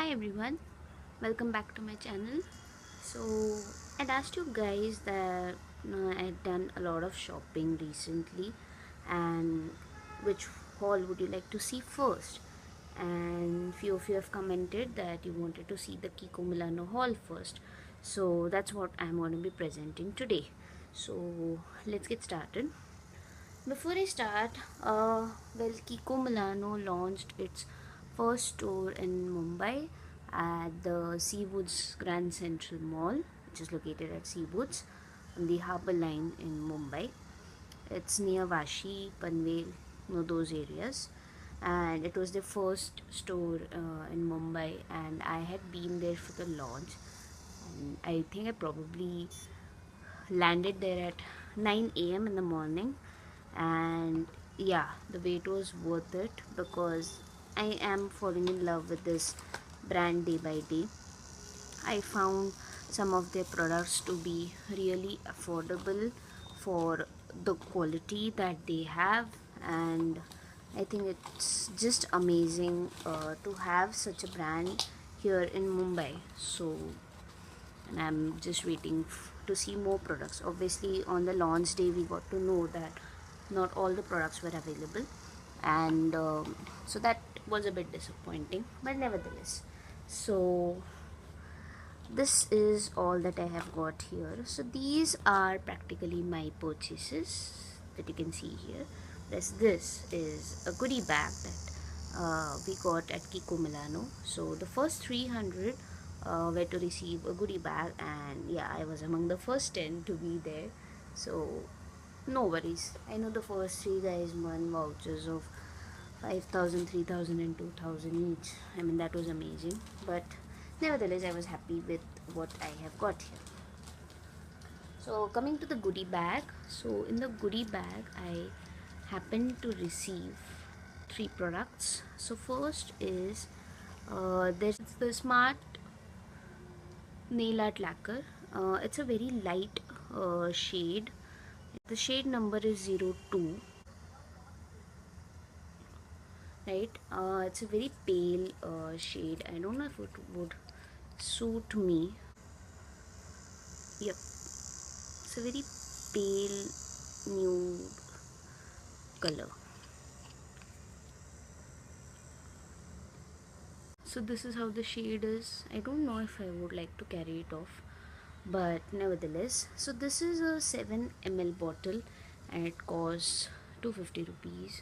Hi everyone, welcome back to my channel. So I'd asked you guys that I'd done a lot of shopping recently, and which haul would you like to see first? And few of you have commented that you wanted to see the Kiko Milano haul first. So that's what I'm going to be presenting today. So let's get started. Before I start, Kiko Milano launched its first store in Mumbai at the Seawoods Grand Central Mall, which is located at Seawoods on the Harbour Line in Mumbai. It's near Vashi, Panvel, those areas. And it was the first store in Mumbai, and I had been there for the launch. And I think I probably landed there at 9 a.m. in the morning, and yeah, the wait was worth it because I am falling in love with this brand day by day. I found some of their products to be really affordable for the quality that they have, and I think it's just amazing to have such a brand here in Mumbai. So and I'm just waiting to see more products. Obviously, on the launch day, we got to know that not all the products were available, and so that was a bit disappointing, but nevertheless. So, this is all that I have got here. So, these are practically my purchases that you can see here. This is a goodie bag that we got at Kiko Milano. So the first 300 were to receive a goodie bag, and yeah, I was among the first 10 to be there. So no worries. I know the first three guys won vouchers of 5,000, 3,000, and 2,000 each. I mean, that was amazing. But nevertheless, I was happy with what I have got here. So coming to the goodie bag. So in the goodie bag, I happened to receive three products. So first is there's the smart nail art lacquer. It's a very light shade. The shade number is 02, right? It's a very pale shade. I don't know if it would suit me. Yep, it's a very pale nude color. So this is how the shade is. I don't know if I would like to carry it off, but nevertheless, so this is a 7 ml bottle and it costs 250 rupees.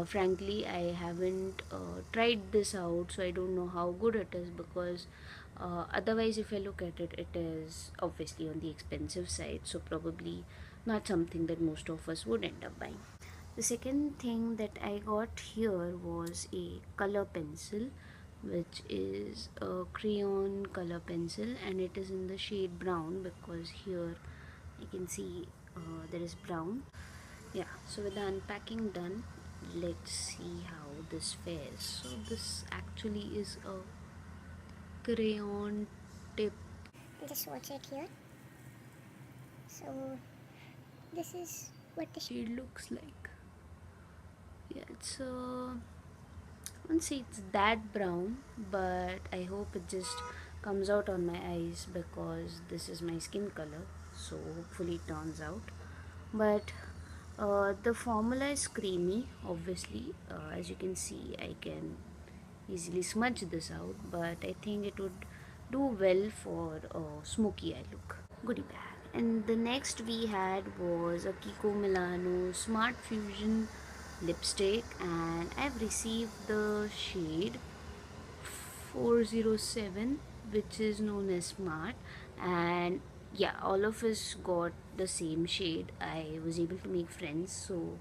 Frankly, I haven't tried this out, so I don't know how good it is, because otherwise if I look at it, it is obviously on the expensive side, so probably not something that most of us would end up buying. The second thing that I got here was a color pencil, which is a crayon color pencil, and it is in the shade brown, because here I can see there is brown. Yeah, so with the unpacking done, let's see how this fares. So this actually is a crayon tip. Just watch it here. So this is what the It looks like, yeah, it's I won't say it's that brown, but I hope it just comes out on my eyes, because this is my skin color, so hopefully it turns out. But the formula is creamy, obviously. As you can see, I can easily smudge this out, but I think it would do well for a smoky eye look. Goodie bag. And the next we had was a Kiko Milano Smart Fusion lipstick, and I've received the shade 407, which is known as Smart. And yeah, all of us got the same shade. I was able to make friends, so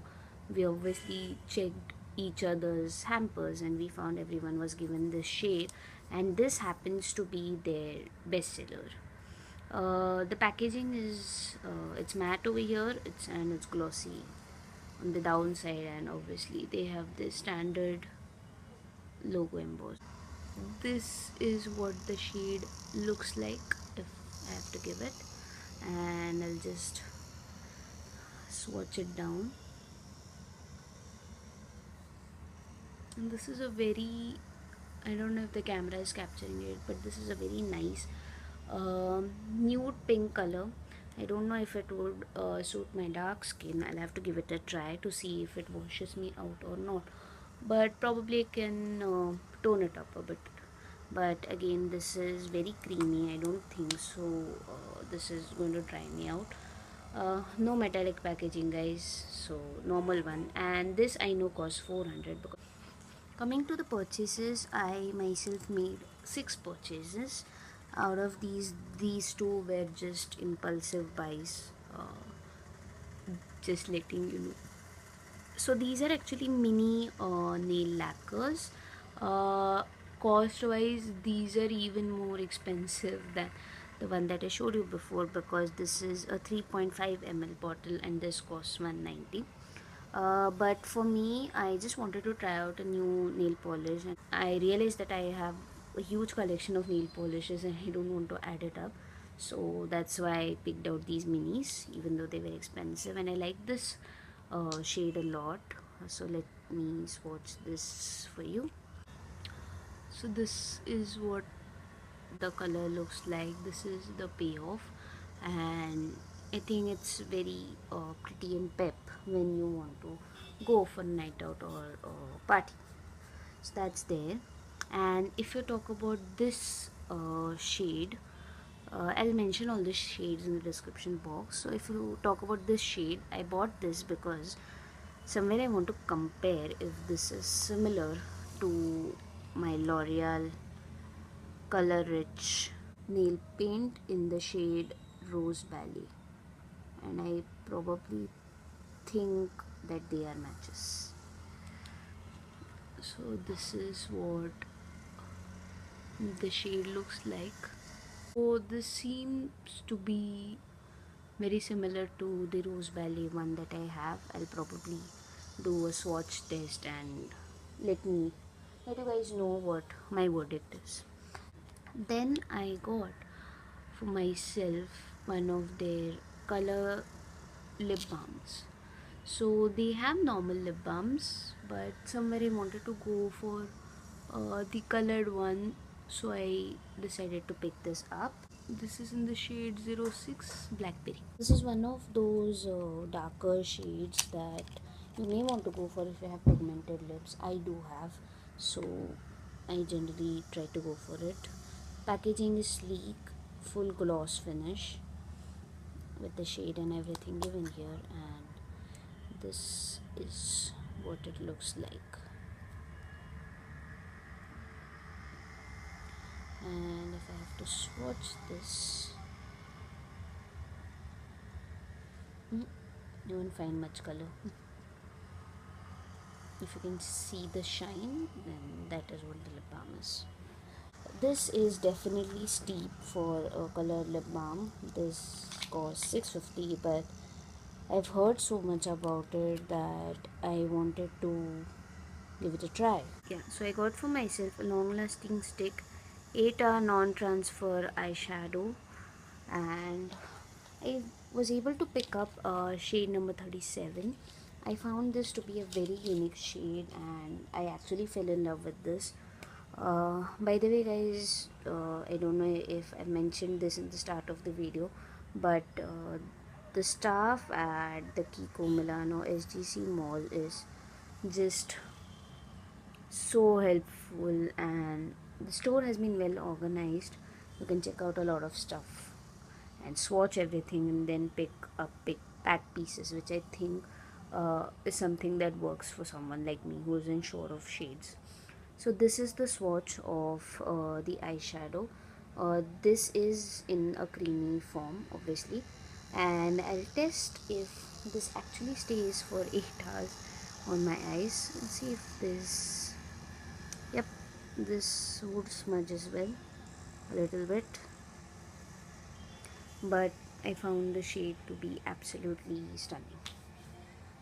we obviously checked each other's hampers and we found everyone was given this shade, and this happens to be their bestseller. The packaging is it's matte over here, it's glossy on the downside, and obviously they have the standard logo embossed. This is what the shade looks like if I have to give it, and I'll just swatch it down. And this is a very, I don't know if the camera is capturing it, but this is a very nice nude pink color. I don't know if it would suit my dark skin. I'll have to give it a try to see if it washes me out or not, but probably I can tone it up a bit. But again, this is very creamy. I don't think so this is going to dry me out. No metallic packaging, guys, so normal one. And this I know costs 400. Because coming to the purchases, I myself made 6 purchases. Out of these two were just impulsive buys, just letting you know. So these are actually mini nail lacquers. uh, Cost wise, these are even more expensive than the one that I showed you before, because this is a 3.5 ml bottle and this costs 190. But for me, I just wanted to try out a new nail polish, and I realized that I have a huge collection of nail polishes and I don't want to add it up. So that's why I picked out these minis, even though they were expensive, and I like this shade a lot. So let me swatch this for you. So this is what the color looks like. This is the payoff, and I think it's very pretty and pep when you want to go for a night out or party. So that's there. And if you talk about this shade, I'll mention all the shades in the description box. So if you talk about this shade, I bought this because somewhere I want to compare if this is similar to my L'Oreal Color Rich nail paint in the shade Rose Valley, and I probably think that they are matches. So this is what the shade looks like. So this seems to be very similar to the Rose Valley one that I have. I'll probably do a swatch test and let you guys know what my verdict is. Then I got for myself one of their color lip balms. So they have normal lip balms, but somewhere I wanted to go for the colored one, so I decided to pick this up. This is in the shade 06 Blackberry. This is one of those darker shades that you may want to go for if you have pigmented lips. I do have, so I generally try to go for it. Packaging is sleek, full gloss finish with the shade and everything given here, and this is what it looks like. And if I have to swatch this, you won't find much color. If you can see the shine, then that is what the lip balm is. This is definitely steep for a color lip balm. This costs 650, but I've heard so much about it that I wanted to give it a try. Yeah, so I got for myself a long lasting stick, 8-hour non-transfer eyeshadow, and I was able to pick up shade number 37. I found this to be a very unique shade and I actually fell in love with this. By the way, guys, I don't know if I mentioned this in the start of the video, but the staff at the Kiko Milano SGC mall is just so helpful, and the store has been well organized. You can check out a lot of stuff and swatch everything and then pick pack pieces, which I think is something that works for someone like me who isn't sure of shades. So this is the swatch of the eyeshadow. This is in a creamy form, obviously, and I'll test if this actually stays for 8 hours on my eyes and see if this, yep, this would smudge as well a little bit, but I found the shade to be absolutely stunning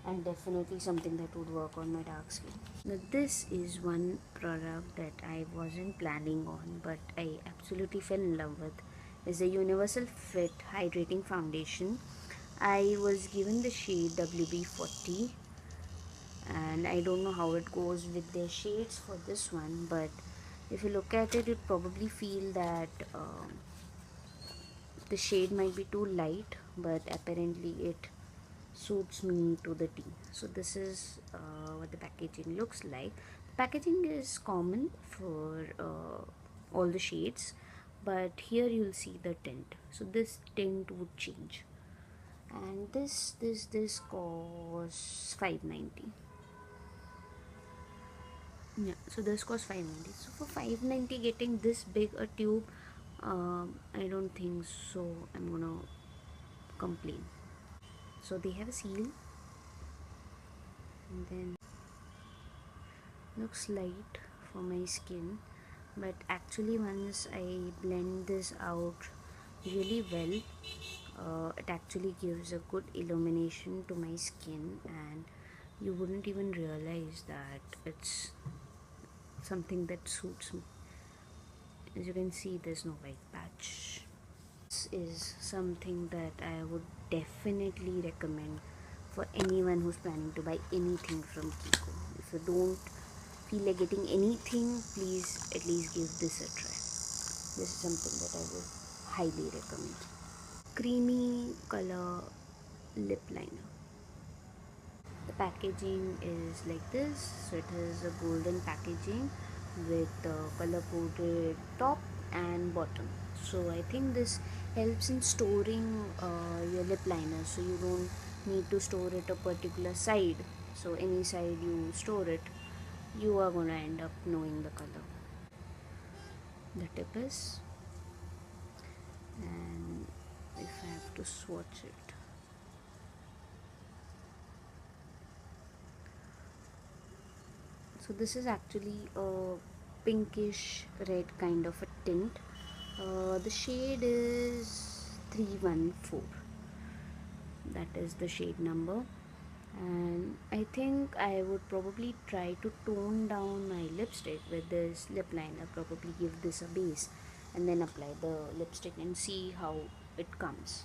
and definitely something that would work on my dark skin. Now this is one product that I wasn't planning on but I absolutely fell in love with, is the Universal Fit Hydrating Foundation. I was given the shade WB40 and I don't know how it goes with their shades for this one, but If you look at it, you'd probably feel that the shade might be too light, but apparently it suits me to the T. So this is what the packaging looks like. The packaging is common for all the shades, but here you'll see the tint. So this tint would change, and this costs 590. Yeah, so this costs 590. So for 590, getting this big a tube, I don't think so I'm gonna complain. So they have a seal, and then looks light for my skin, but actually once I blend this out really well, it actually gives a good illumination to my skin, and you wouldn't even realize that it's something that suits me. As you can see, there's no white patch. This is something that I would definitely recommend for anyone who's planning to buy anything from Kiko. If you don't feel like getting anything, please at least give this a try. This is something that I would highly recommend. Creamy color lip liner. The packaging is like this. So it has a golden packaging with color coded top and bottom. So I think this helps in storing your lip liner, so you don't need to store it a particular side. So any side you store it, you are going to end up knowing the color. The tip is, and if I have to swatch it, so this is actually a pinkish red kind of a tint. The shade is 314. That is the shade number. And I think I would probably try to tone down my lipstick with this lip liner. Probably give this a base and then apply the lipstick and see how it comes.